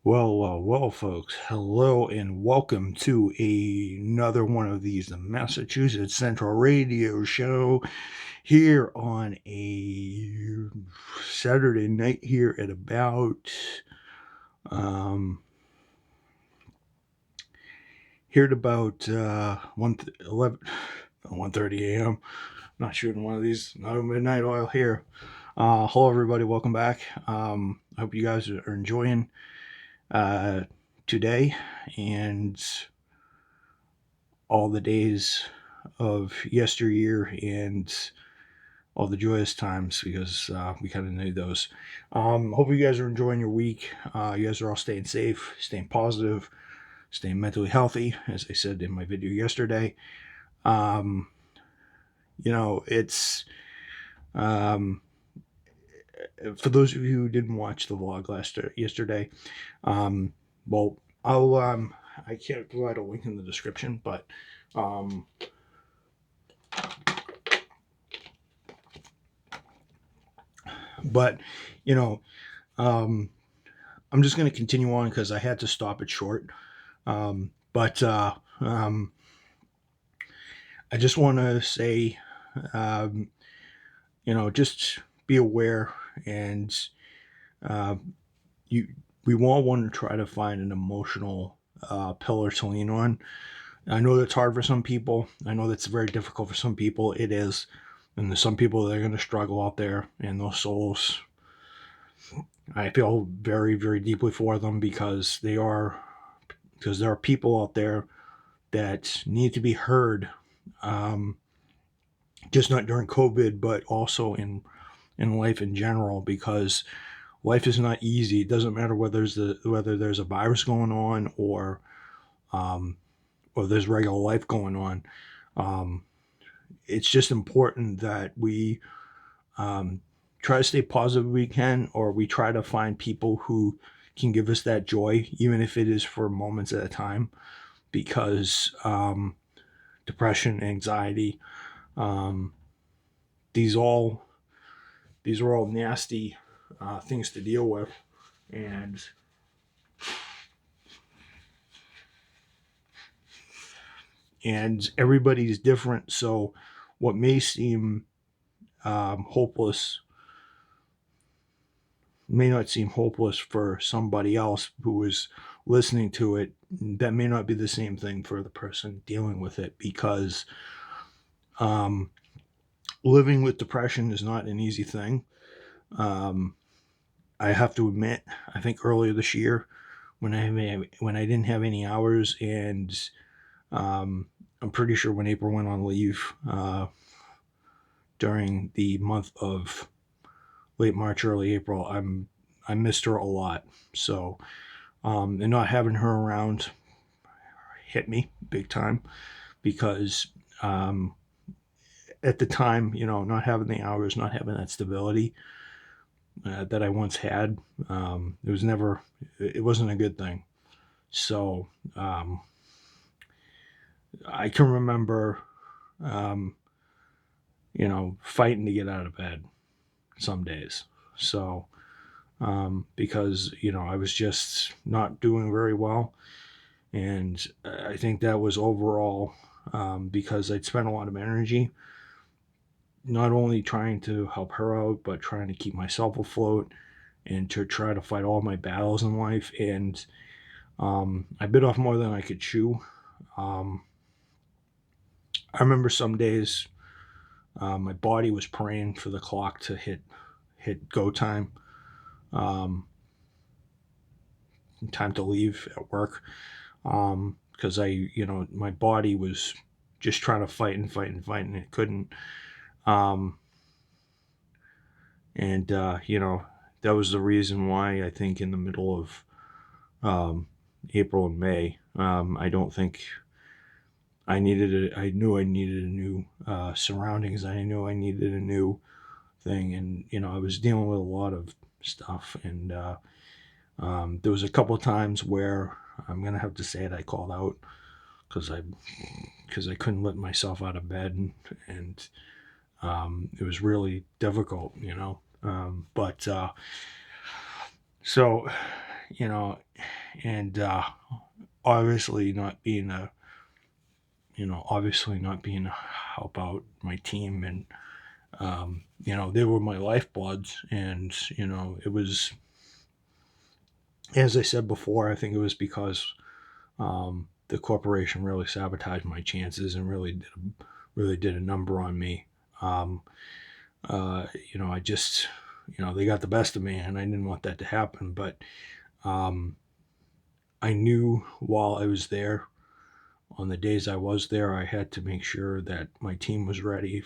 Well, folks. Hello and welcome to another one of these the Massachusetts Central Radio Show here on a Saturday night here at about um here at about 1:30 a.m. Not shooting one of these no midnight oil here. Hello everybody, welcome back. I hope you guys are enjoying uh today and all the days of yesteryear and all the joyous times because we kind of need those. Hope you guys are enjoying your week. You guys are all staying safe, staying positive, staying mentally healthy, as I said in my video yesterday. Um, it's um, for those of you who didn't watch the vlog yesterday. Well, I can't provide a link in the description, but um, but you know, um, I'm just going to continue on because I had to stop it short. But I just want to say, um, just be aware and uh, you. We all want to try to find an emotional pillar to lean on. I know that's hard for some people. I know that's very difficult for some people. It is, and there's some people that are going to struggle out there, and those souls. I feel very, very deeply for them because there are people out there that need to be heard, um, just not during COVID, but also in life in general. Because life is not easy. It doesn't matter whether there's a virus going on um, or there's regular life going on. Um, it's just important that we um, try to stay positive we can, or we try to find people who can give us that joy, even if it is for moments at a time. Because depression, anxiety, um, these all these are all nasty things to deal with, and everybody's different. So, what may seem hopeless may not seem hopeless for somebody else who is listening to it. That may not be the same thing for the person dealing with it, because um, living with depression is not an easy thing. Um, I have to admit, I think earlier this year, when I didn't have any hours, and I'm pretty sure when April went on leave during the month of late March, early April, I missed her a lot. So, and not having her around hit me big time because at the time, not having the hours, not having that stability that I once had, it wasn't a good thing. So I can remember, um, fighting to get out of bed some days. So because I was just not doing very well, and I think that was overall because I'd spent a lot of energy not only trying to help her out, but trying to keep myself afloat and to try to fight all my battles in life. And I bit off more than I could chew. Um, I remember some days my body was praying for the clock to hit go time, um, time to leave at work, because my body was just trying to fight and fight and fight, and it couldn't. Um, and that was the reason why I think in the middle of April and May, I don't think I needed it. I knew I needed a new surroundings. I knew I needed a new thing, and I was dealing with a lot of stuff, and there was a couple of times where I'm gonna have to say it. I called out because I couldn't let myself out of bed, and it was really difficult. But so you know and obviously not being a help out my team, and they were my lifebloods, and it was, as I said before, I think it was because the corporation really sabotaged my chances and really did a number on me. Um, I just, they got the best of me, and I didn't want that to happen. But um, I knew while I was there, on the days I was there, I had to make sure that my team was ready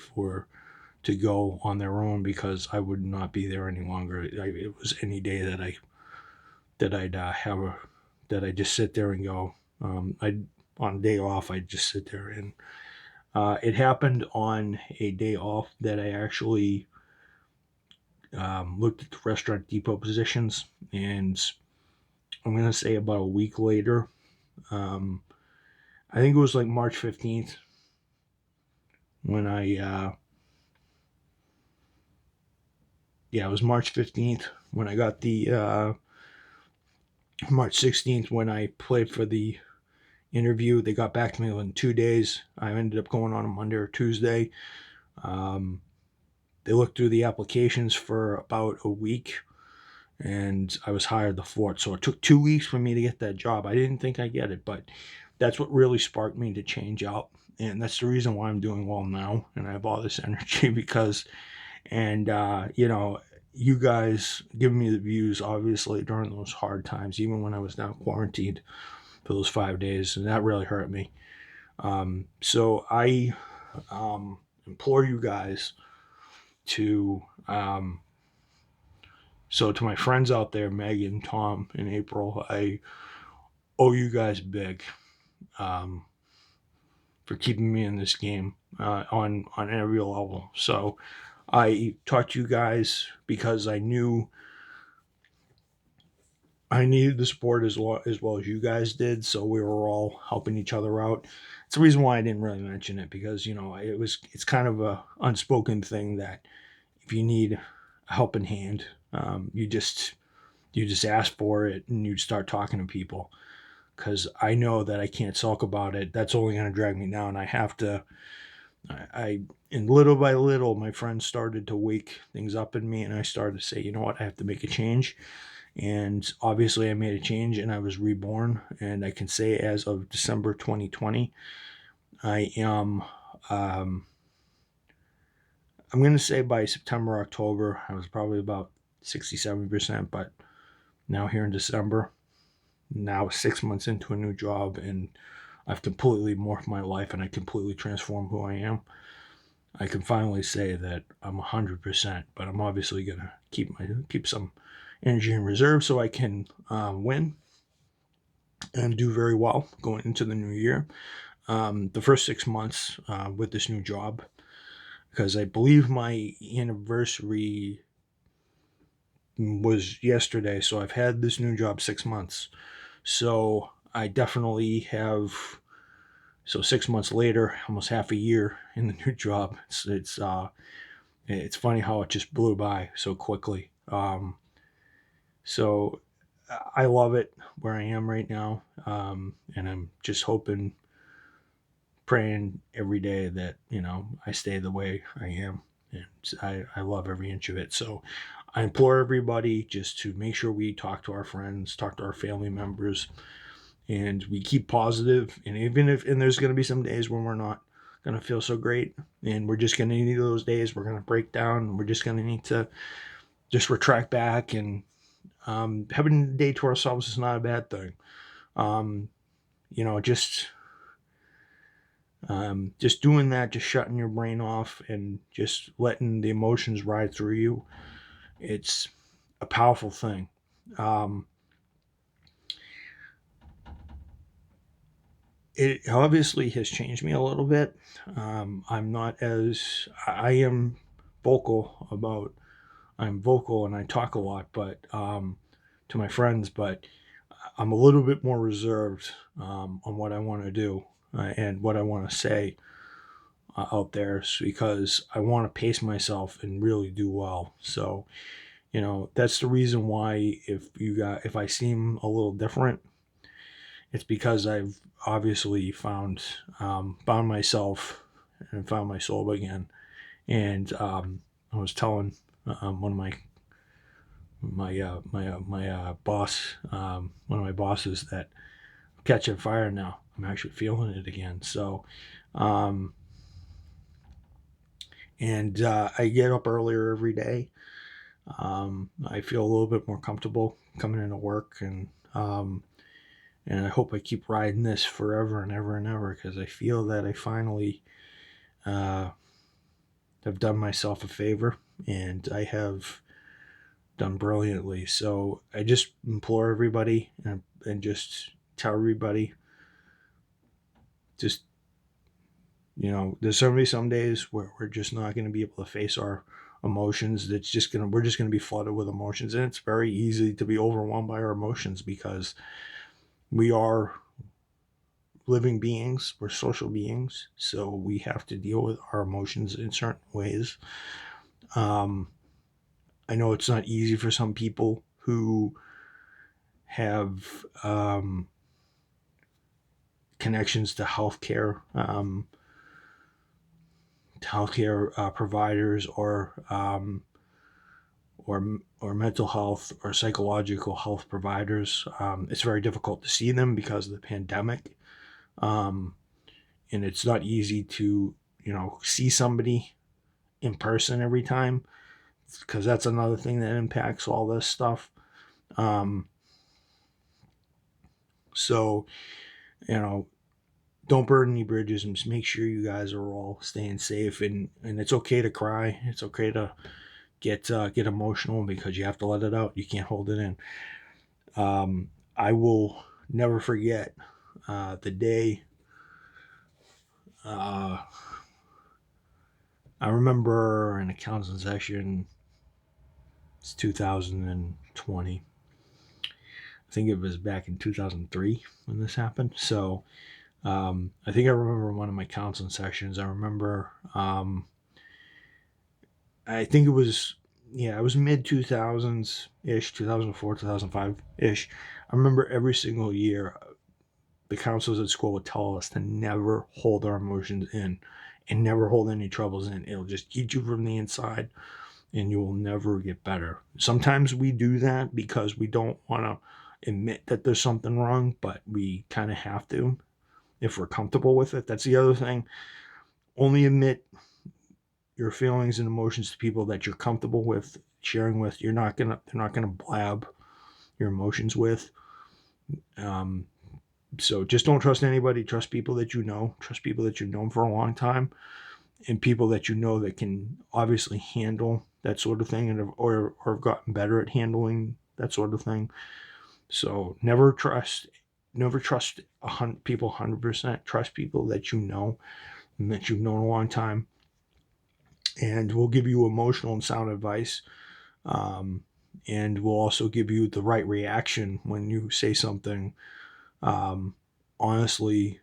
to go on their own, because I would not be there any longer. It was any day that I'd have a that I just sit there and go. I On a day off, I'd just sit there, and it happened on a day off that I actually looked at the Restaurant Depot positions, and I'm gonna say about a week later, um, I think it was like March 15th when it was March 15th when I got the March 16th when I played for the interview. They got back to me in 2 days. I ended up going on a Monday or Tuesday. Um, they looked through the applications for about a week, and I was hired the 4th. So it took 2 weeks for me to get that job. I didn't think I'd get it, but that's what really sparked me to change out. And that's the reason why I'm doing well now, and I have all this energy because, and, you guys giving me the views, obviously, during those hard times, even when I was now quarantined for those 5 days, and that really hurt me. So I implore you guys to, to my friends out there, Megan, Tom, and April, I owe you guys big, um, for keeping me in this game on every level. So I talked to you guys because I knew I needed the support as well as you guys did. So we were all helping each other out. It's the reason why I didn't really mention it, because it's kind of a unspoken thing that if you need a helping hand, you just ask for it and you start talking to people. Because I know that I can't sulk about it. That's only going to drag me down. I have to. And little by little, my friends started to wake things up in me, and I started to say, you know what, I have to make a change. And obviously, I made a change, and I was reborn. And I can say, as of December 2020, I am. I'm going to say by September, October, I was probably about 60, 70%. But now here in December, now 6 months into a new job, and I've completely morphed my life, and I completely transformed who I am. I can finally say that I'm 100%, but I'm obviously gonna keep some energy in reserve so I can win and do very well going into the new year. The first 6 months with this new job, because I believe my anniversary was yesterday, so I've had this new job 6 months. So I definitely have. So 6 months later, almost half a year in the new job, it's funny how it just blew by so quickly. So I love it where I am right now, and I'm just hoping, praying every day that I stay the way I am, and I love every inch of it. So I implore everybody just to make sure we talk to our friends, talk to our family members, and we keep positive. And even if there's going to be some days when we're not going to feel so great, and we're just going to need those days, we're going to break down, and we're just going to need to just retract back, and having a day to ourselves is not a bad thing. um, just doing that, just shutting your brain off and just letting the emotions ride through you, it's a powerful thing. um, it obviously has changed me a little bit. I'm not as I am vocal about. I'm vocal and I talk a lot, but to my friends, but I'm a little bit more reserved on what I want to do and what I want to say out there, because I want to pace myself and really do well. So that's the reason why if I seem a little different, it's because I've obviously found myself and found my soul again. And I was telling one of my boss, one of my bosses, that I'm catching fire now. I'm actually feeling it again. So, um, and I get up earlier every day. I feel a little bit more comfortable coming into work, and I hope I keep riding this forever and ever and ever, because I feel that I finally uh, have done myself a favor, and I have done brilliantly. So I just implore everybody, and just tell everybody, just, there's going to be some days where we're just not going to be able to face our emotions. We're just going to be flooded with emotions, and it's very easy to be overwhelmed by our emotions, because we are living beings, we're social beings, so we have to deal with our emotions in certain ways. um, I know it's not easy for some people who have connections to healthcare, providers, or mental health or psychological health providers. It's very difficult to see them because of the pandemic, um, and it's not easy to see somebody in person every time, because that's another thing that impacts all this stuff. Um, so you know, don't burn any bridges, and just make sure you guys are all staying safe. And it's okay to cry. It's okay to get emotional, because you have to let it out. You can't hold it in. I will never forget the day. Uh, I remember an accounting session. It's 2020. I think it was back in 2003 when this happened. So I think I remember one of my counseling sessions. I remember, I think it was, yeah, it was mid 2000s ish, 2004, 2005 ish. I remember every single year the counselors at school would tell us to never hold our emotions in, and never hold any troubles in. It'll just eat you from the inside, and you will never get better. Sometimes we do that because we don't want to admit that there's something wrong, but we kind of have to if we're comfortable with it. That's the other thing. Only admit your feelings and emotions to people that you're comfortable with sharing with. They're not gonna blab your emotions with. Um, so just don't trust anybody. Trust people that you know. Trust people that you've known for a long time, and people that you know that can obviously handle that sort of thing, or have gotten better at handling that sort of thing. So never trust people 100%. Trust people that you know and that you've known a long time, and will give you emotional and sound advice. Um, and will also give you the right reaction when you say something. Um, honestly,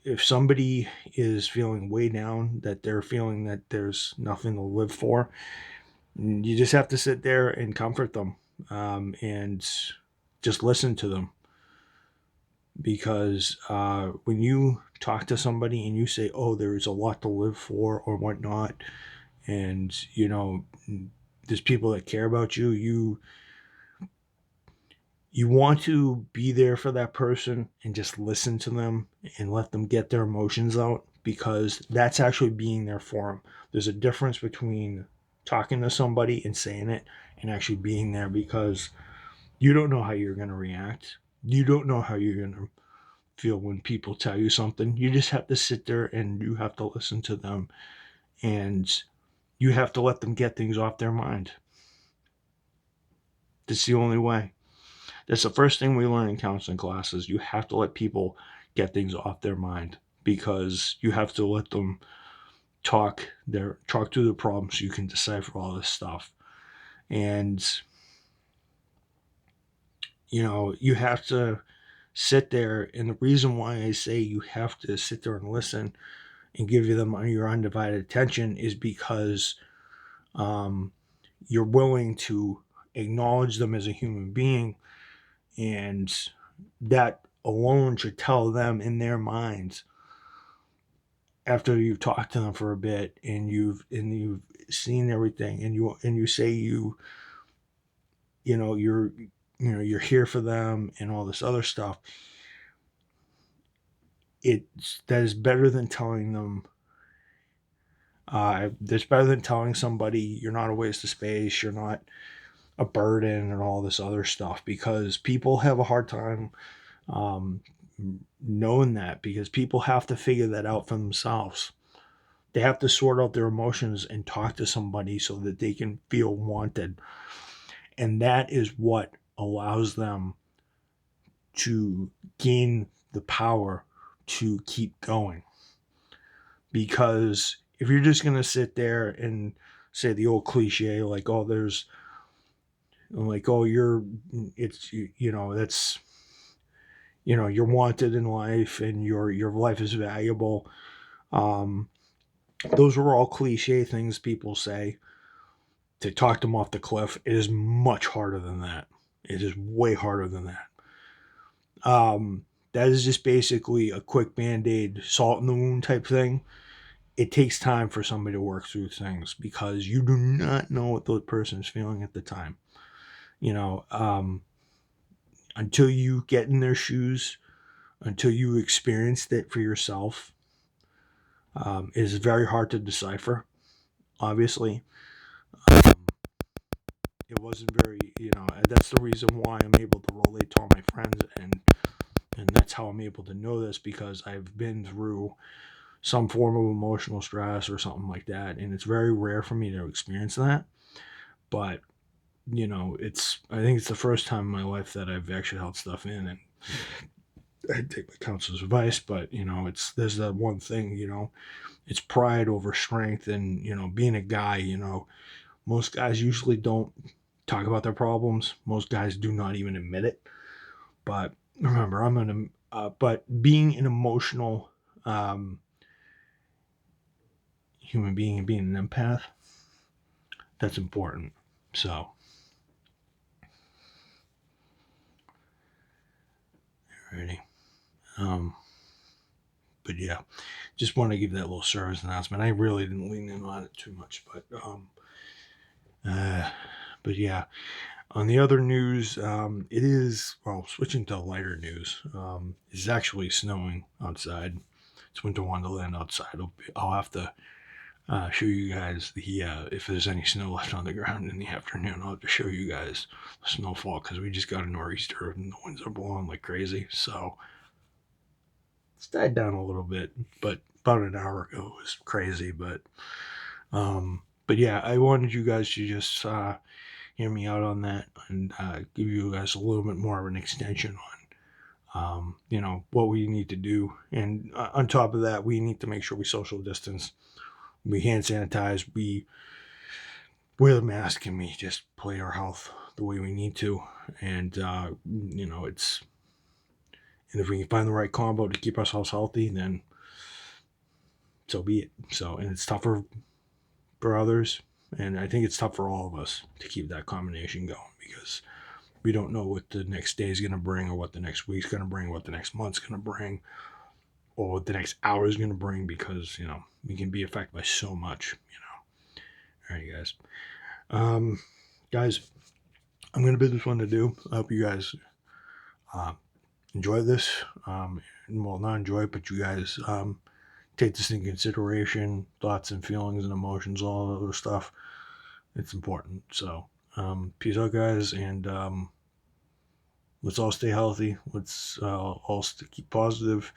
if somebody is feeling way down, that they're feeling that there's nothing to live for, you just have to sit there and comfort them, and just listen to them. Because when you talk to somebody and you say, "Oh, there's a lot to live for," or whatnot, and there's people that care about you, you want to be there for that person and just listen to them and let them get their emotions out, because that's actually being there for them. There's a difference between talking to somebody and saying it, and actually being there, because you don't know how you're going to react. You don't know how you're going to feel when people tell you something. You just have to sit there and you have to listen to them, and you have to let them get things off their mind. That's the only way. That's the first thing we learn in counseling classes. You have to let people get things off their mind, because you have to let them talk through the problems so you can decipher all this stuff. And you have to sit there, and the reason why I say you have to sit there and listen and give them your undivided attention is because you're willing to acknowledge them as a human being, and that alone should tell them in their minds, after you've talked to them for a bit and you've seen everything, and you say you're here for them and all this other stuff. That is better than telling them. That's better than telling somebody you're not a waste of space, you're not a burden, and all this other stuff, because people have a hard time um, knowing that, because people have to figure that out for themselves. They have to sort out their emotions and talk to somebody so that they can feel wanted. And that is what allows them to gain the power to keep going. Because if you're just going to sit there and say the old cliche, like, oh, you're, it's, that's, you're wanted in life and your life is valuable. Um, those are all cliche things people say to talk them off the cliff. It is much harder than that. It is way harder than that. That is just basically a quick band-aid, salt in the wound type thing. It takes time for somebody to work through things, because you do not know what the person is feeling at the time. Until you get in their shoes, until you experienced it for yourself, it is very hard to decipher. Obviously, um, it wasn't very. That's the reason why I'm able to relate to all my friends, and that's how I'm able to know this, because I've been through some form of emotional stress or something like that, and it's very rare for me to experience that. But I think it's the first time in my life that I've actually held stuff in, and I take my counselor's advice. But there's that one thing, it's pride over strength, and being a guy, most guys usually don't talk about their problems. Most guys do not even admit it. But remember, but being an emotional human being and being an empath, that's important. So, alrighty. Um, but yeah, just want to give that little service announcement. I really didn't lean in on it too much, uh, but yeah. On the other news, it is, well, switching to lighter news. It's actually snowing outside. It's winter wonderland outside. I'll have to show you guys if there's any snow left on the ground in the afternoon. I'll have to show you guys the snowfall, because we just got a nor'easter and the winds are blowing like crazy. So it's died down a little bit, but about an hour ago it was crazy. But yeah, I wanted you guys to just hear me out on that, and give you guys a little bit more of an extension on what we need to do. And on top of that, we need to make sure we social distance, we hand sanitize, we wear the mask, and we just play our health the way we need to. And it's and if we can find the right combo to keep ourselves healthy, then so be it. So, and it's tougher for others, and I think it's tough for all of us to keep that combination going, because we don't know what the next day is going to bring, or what the next week's going to bring, what the next month's going to bring, or what the next hour is going to bring, because we can be affected by so much. All right, guys. Guys, I'm going to bid this one to do. I hope you guys enjoy this. Well, not enjoy it, but you guys take this into consideration. Thoughts and feelings and emotions, all that other stuff. It's important. So, peace out, guys, and let's all stay healthy. Let's all keep positive,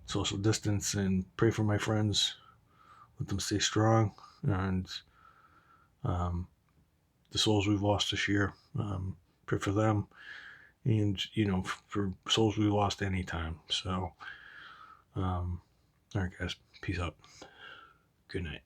social distance, and pray for my friends. Let them stay strong, and the souls we've lost this year. Pray for them, and for souls we lost anytime. So, all right, guys, peace out. Good night.